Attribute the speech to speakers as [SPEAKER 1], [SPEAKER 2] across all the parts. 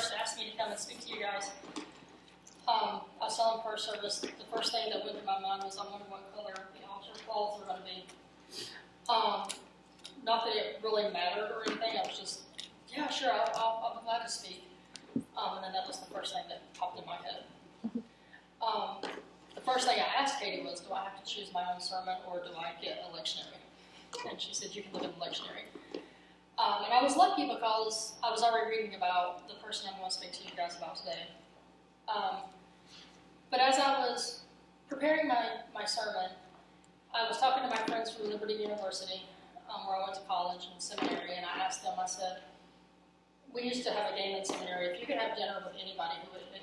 [SPEAKER 1] first asked me to come and speak to you guys, I was telling first service, the first thing that went through my mind was I wonder what color the altar cloths were going to be. Not that it really mattered or anything, I was just, yeah, sure, I'll be glad to speak. And then that was the first thing that popped in my head. The first thing I asked Katie was, do I have to choose my own sermon or do I get a lectionary? And she said, you can look at the lectionary. And I was lucky because I was already reading about the person I'm going to speak to you guys about today. But as I was preparing my sermon, I was talking to my friends from Liberty University, where I went to college and seminary, and I asked them, I said, we used to have a game in seminary, if you could have dinner with anybody, who would it be?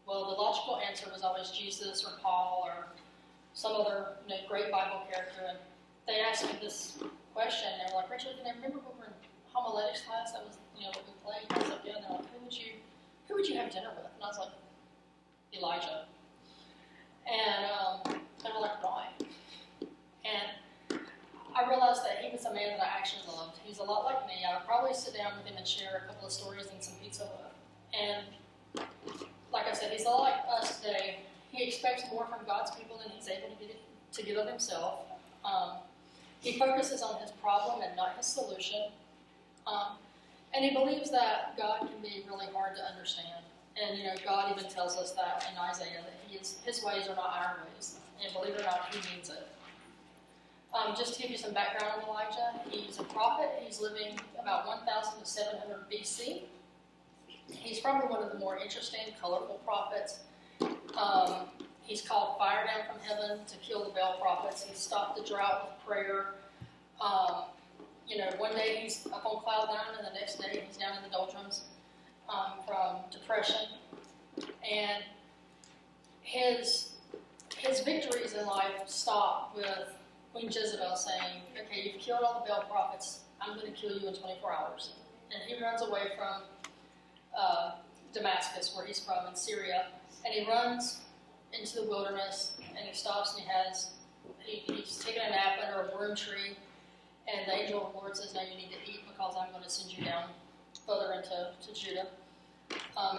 [SPEAKER 1] Well, the logical answer was always Jesus or Paul or some other great Bible character. And they asked me this question. They were like, Rachel, can I remember when we were in homiletics class? That was what we played. I was like, yeah. And they're like, who would you have dinner with? And I was like, Elijah. And they were like, why? And I realized that he was a man that I actually loved. He's a lot like me. I would probably sit down with him and share a couple of stories and some pizza with him. And like I said, he's a lot like us today. He expects more from God's people than he's able to give of himself. He focuses on his problem and not his solution. And he believes that God can be really hard to understand. And God even tells us that in Isaiah, that his ways are not our ways. And believe it or not, he means it. Just to give you some background on Elijah, he's a prophet. He's living about 1,700 BC. He's probably one of the more interesting, colorful prophets. He's called fire down from heaven to kill the Baal prophets. He stopped the drought with prayer. One day he's up on cloud nine, and the next day he's down in the doldrums from depression. And his victories in life stop with Queen Jezebel saying, okay, you've killed all the Baal prophets. I'm going to kill you in 24 hours. And he runs away from Damascus, where he's from, in Syria, and he runs into the wilderness, and he stops, and he's taking a nap under a broom tree, and the angel of the Lord says, no, you need to eat because I'm going to send you down further into Judah.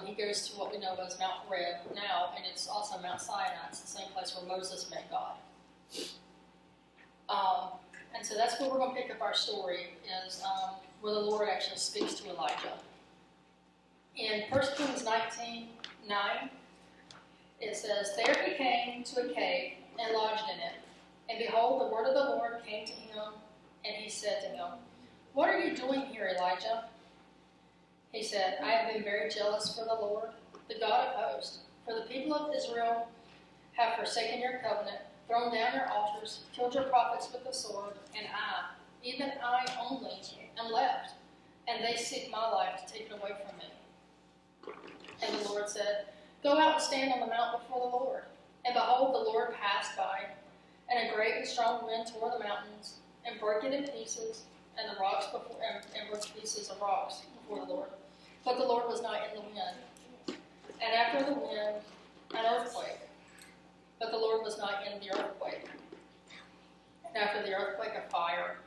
[SPEAKER 1] He goes to what we know as Mount Horeb now, and it's also Mount Sinai. It's the same place where Moses met God. And so that's where we're going to pick up our story, is where the Lord actually speaks to Elijah. In 1 Kings 19:9, it says, there he came to a cave and lodged in it. And behold, the word of the Lord came to him, and he said to him, what are you doing here, Elijah? He said, I have been very jealous for the Lord, the God of hosts. For the people of Israel have forsaken your covenant, thrown down your altars, killed your prophets with the sword, and I, even I only, am left. And they seek my life to take it away from me. And the Lord said, go out and stand on the mount before the Lord. And behold, the Lord passed by, and a great and strong wind tore the mountains, and broke it in pieces, and the rocks and broke pieces of rocks before the Lord. But the Lord was not in the wind. And after the wind, an earthquake. But the Lord was not in the earthquake. And after the earthquake, a fire.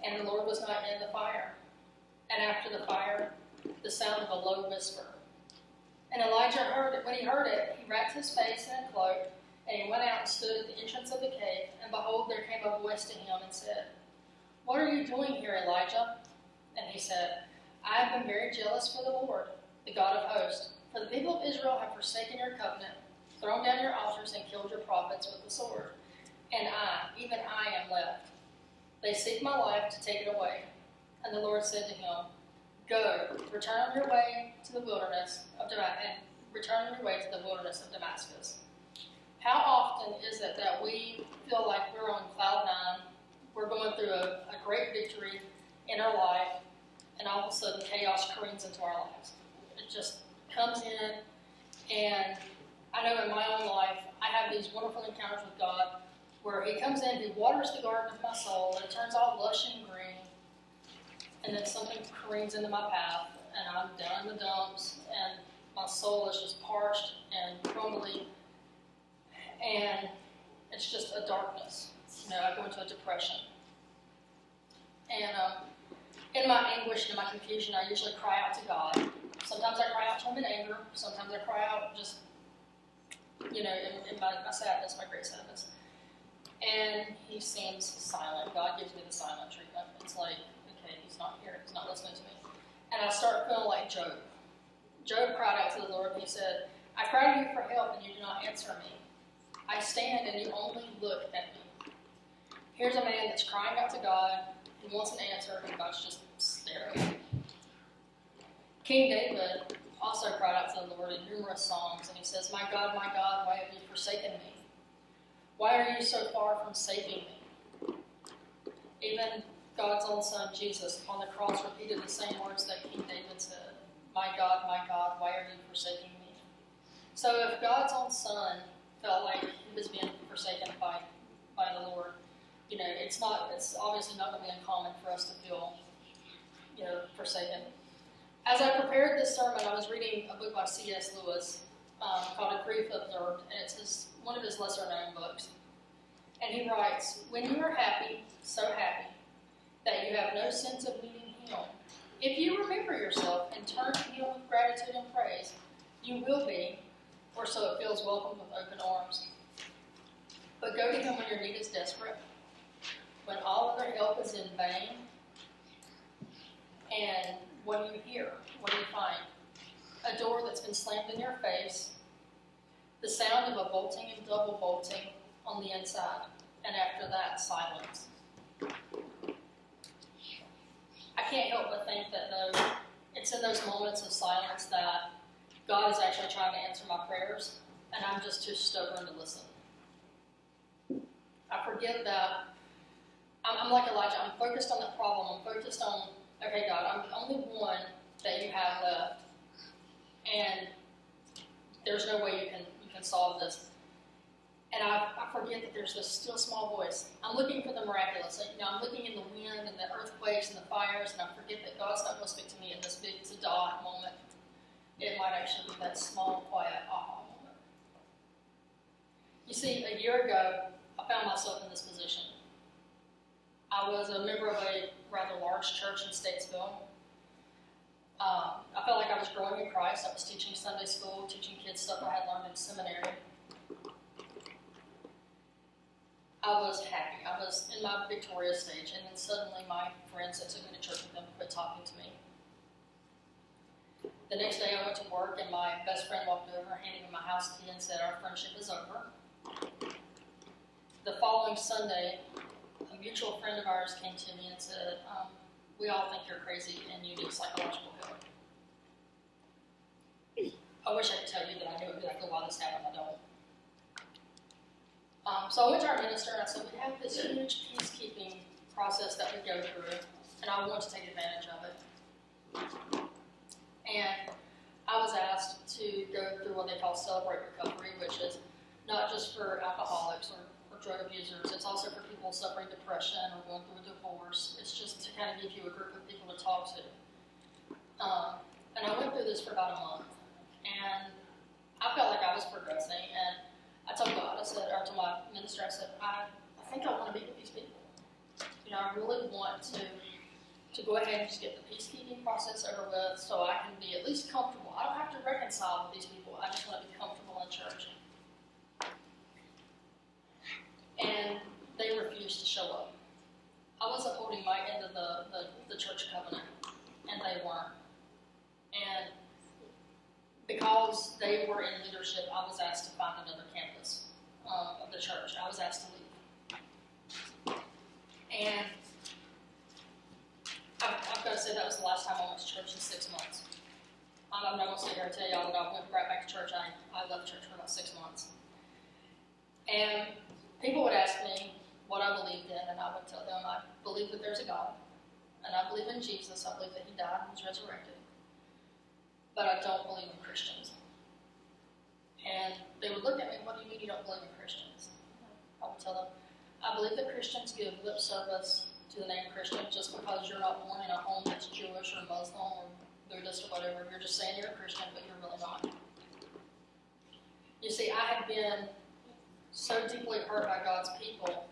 [SPEAKER 1] And the Lord was not in the fire. And after the fire, the sound of a low whisper. And Elijah heard it. When he heard it, he wrapped his face in a cloak, and he went out and stood at the entrance of the cave. And behold, there came a voice to him and said, what are you doing here, Elijah? And he said, I have been very jealous for the Lord, the God of hosts. For the people of Israel have forsaken your covenant, thrown down your altars, and killed your prophets with the sword. And I, even I, am left. They seek my life to take it away. And the Lord said to him, go, return on your way to the wilderness of Damascus. How often is it that we feel like we're on cloud nine, we're going through a great victory in our life, and all of a sudden chaos careens into our lives? It just comes in, and I know in my own life, I have these wonderful encounters with God where he comes in, he waters the garden of my soul, and it turns all lush and green, and then something careens into my path, and I'm down in the dumps, and my soul is just parched and crumbly, and it's just a darkness. I go into a depression. And in my anguish and in my confusion, I usually cry out to God. Sometimes come in anger. Sometimes I cry out just, in my sadness, my great sadness. And he seems silent. God gives me the silent treatment. It's like, okay, he's not here. He's not listening to me. And I start feeling like Job. Job cried out to the Lord, and he said, I cry to you for help, and you do not answer me. I stand, and you only look at me. Here's a man that's crying out to God. He wants an answer, and God's just staring at him. King David also cried out to the Lord in numerous songs, and he says, my God, why have you forsaken me? Why are you so far from saving me? Even God's own son, Jesus, on the cross repeated the same words that King David said, my God, why are you forsaking me? So if God's own son felt like he was being forsaken by the Lord, it's obviously not going to be uncommon for us to feel, forsaken. As I prepared this sermon, I was reading a book by C.S. Lewis called A Grief Observed, and it's one of his lesser-known books. And he writes, when you are happy, so happy, that you have no sense of needing Him, if you remember yourself and turn to Him with gratitude and praise, you will be, or so it feels, welcomed with open arms. But go to Him when your need is desperate, when all other help is in vain, and what do you hear? What do you find? A door that's been slammed in your face, the sound of a bolting and double bolting on the inside, and after that, silence. I can't help but think that it's in those moments of silence that God is actually trying to answer my prayers, and I'm just too stubborn to listen. I forget that I'm like Elijah. I'm focused on the problem. I'm focused on, okay, God, I'm the only one that you have left, and there's no way you can solve this. And I forget that there's this still small voice. I'm looking for the miraculous. I'm looking in the wind and the earthquakes and the fires, and I forget that God's not going to speak to me in this big tzedakah moment. It might actually be that small, quiet aha moment. You see, a year ago, I found myself in this position. I was a member of a rather large church in Statesville. I felt like I was growing in Christ. I was teaching Sunday school, teaching kids stuff I had learned in seminary. I was happy. I was in my victorious stage, and then suddenly my friends that took me to church with them quit talking to me. The next day I went to work, and my best friend walked over, handed me my house key, and said, our friendship is over. The following Sunday, a mutual friend of ours came to me and said, we all think you're crazy and you need psychological help. I wish I could tell you that I knew exactly why this happened. I don't. So I went to our minister and I said, we have this huge peacekeeping process that we go through, and I want to take advantage of it. And I was asked to go through what they call Celebrate Recovery, which is not just for alcoholics or drug abusers. It's also for people suffering depression or going through a divorce. It's just to kind of give you a group of people to talk to. And I went through this for about a month, and I felt like I was progressing. And I told God, or to my minister, I said, I think I want to be with these people. I really want to go ahead and just get the peacekeeping process over with, so I can be at least comfortable. I don't have to reconcile with these people. I just want to be comfortable in church. And they refused to show up. I was upholding my end of the church covenant, and they weren't. And because they were in leadership, I was asked to find another campus of the church. I was asked to leave. And I've got to say that was the last time I went to church in 6 months. I'm not going to sit here and tell y'all that I went right back to church. I left church for about 6 months. And people would ask me what I believed in, and I would tell them I believe that there's a God, and I believe in Jesus. I believe that He died and was resurrected. But I don't believe in Christians. And they would look at me, what do you mean you don't believe in Christians? I would tell them, I believe that Christians give lip service to the name Christian just because you're not born in a home that's Jewish or Muslim or Buddhist or whatever. You're just saying you're a Christian, but you're really not. You see, I had been so deeply hurt by God's people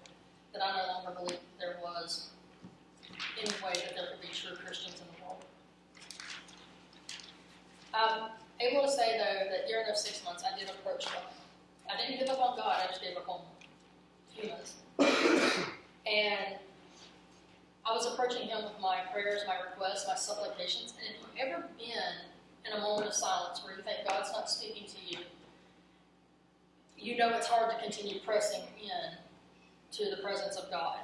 [SPEAKER 1] that I no longer believed there was any way that there could be true Christians in the world. able to say, though, that during those 6 months, I did approach God. I didn't give up on God, I just gave up on humans. And I was approaching him with my prayers, my requests, my supplications. And if you've ever been in a moment of silence where you think God's not speaking to you, you know it's hard to continue pressing in to the presence of God.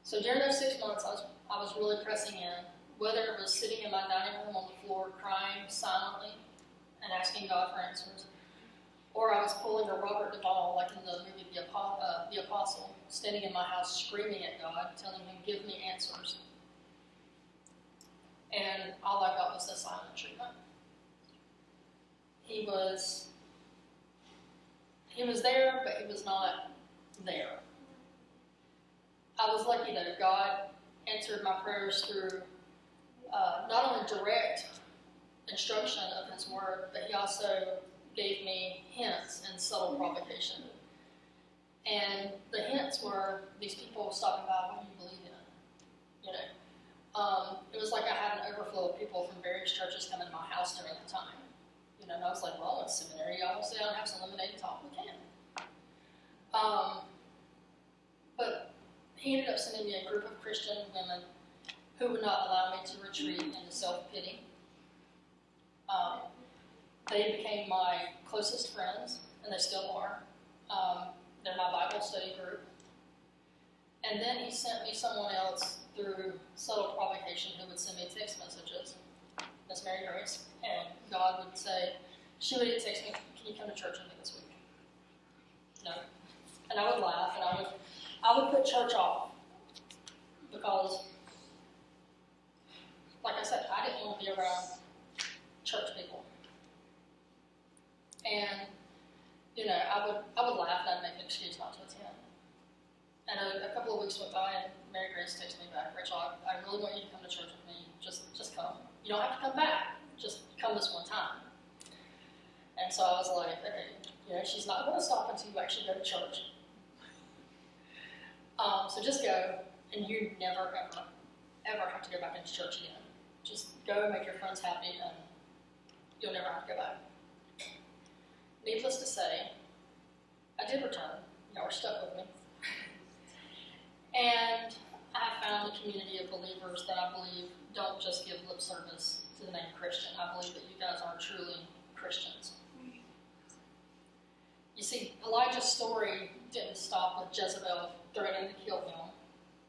[SPEAKER 1] So during those 6 months, I was really pressing in, whether it was sitting in my dining room on the floor crying silently and asking God for answers, or I was pulling a Robert Duvall, like in the movie The Apostle, standing in my house screaming at God, telling him, give me answers. And all I got was the silent treatment. He was there, but he was not there. I was lucky that God answered my prayers through not only direct instruction of his word, but he also gave me hints and subtle provocation. And the hints were these people stopping by, what do you believe in? You know, it was like I had an overflow of people from various churches coming to my house during the time. You know, and I was like, well, it's seminary. Y'all want to sit down and have some lemonade and talk? We can. But he ended up sending me a group of Christian women who would not allow me to retreat into self-pity. They became my closest friends, and they still are. They're my Bible study group. And then he sent me someone else through subtle provocation who would send me text messages, Miss Mary Grace, and God would say, she would text me, can you come to church with me this week? No. And I would laugh, and I would put church off, because, like I said, I didn't want to be around church people. And, you know, I would laugh and I'd make an excuse not to attend. And a couple of weeks went by and Mary Grace texted me back, Rachel, I really want you to come to church with me. Just come. You don't have to come back. Just come this one time. And so I was like, okay, you know, she's not going to stop until you actually go to church. So just go, and you never, ever have to go back into church again. Just go, make your friends happy, and you'll never have to go back. Needless to say, I did return. Y'all were stuck with me. And I found a community of believers that I believe don't just give lip service to the name Christian. I believe that you guys are truly Christians. You see, Elijah's story didn't stop with Jezebel threatening to kill him.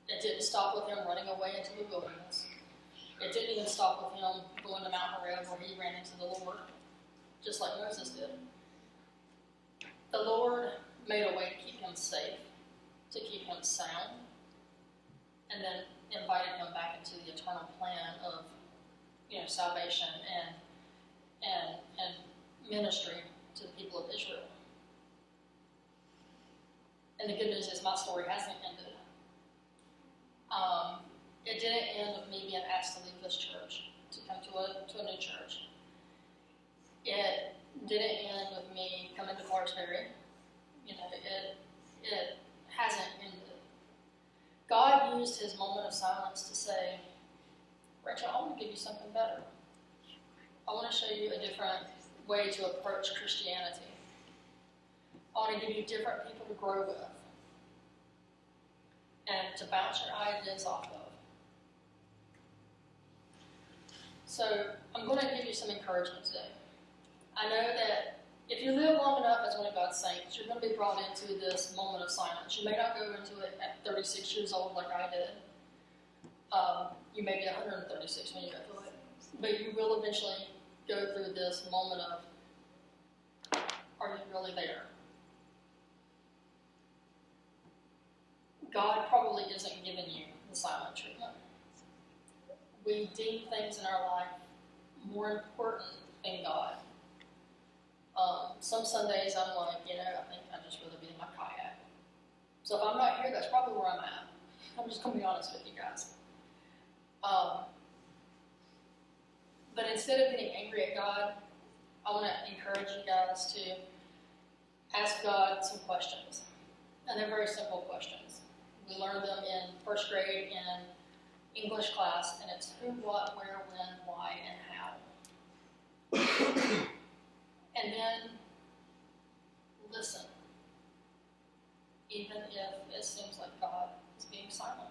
[SPEAKER 1] It didn't stop with him running away into the wilderness. It didn't even stop with him going to Mount Horeb where he ran into the Lord, just like Moses did. The Lord made a way to keep him safe, to keep him sound, and then invited him back into the eternal plan of, you know, salvation and ministry to the people of Israel. And the good news is my story hasn't ended. It didn't end with me being asked to leave this church to come to a new church. It didn't end with me coming to Clarksbury. You know, it hasn't ended. God used his moment of silence to say, Rachel, I want to give you something better. I want to show you a different way to approach Christianity. I want to give you different people to grow with and to bounce your ideas off of. So I'm going to give you some encouragement today. I know that if you live long enough as one of God's saints, you're going to be brought into this moment of silence. You may not go into it at 36 years old like I did. You may be 136 when you go through it. But you will eventually go through this moment of, are you really there? God probably isn't giving you the silent treatment. We deem things in our life more important than God. Some Sundays I'm like, you know, I think I'd just rather be in my kayak. So if I'm not here, that's probably where I'm at. I'm just going to be honest with you guys. But instead of getting angry at God, I want to encourage you guys to ask God some questions. And they're very simple questions. We learned them in first grade in English class, and it's who, what, where, when, why, and how. And then listen, even if it seems like God is being silent.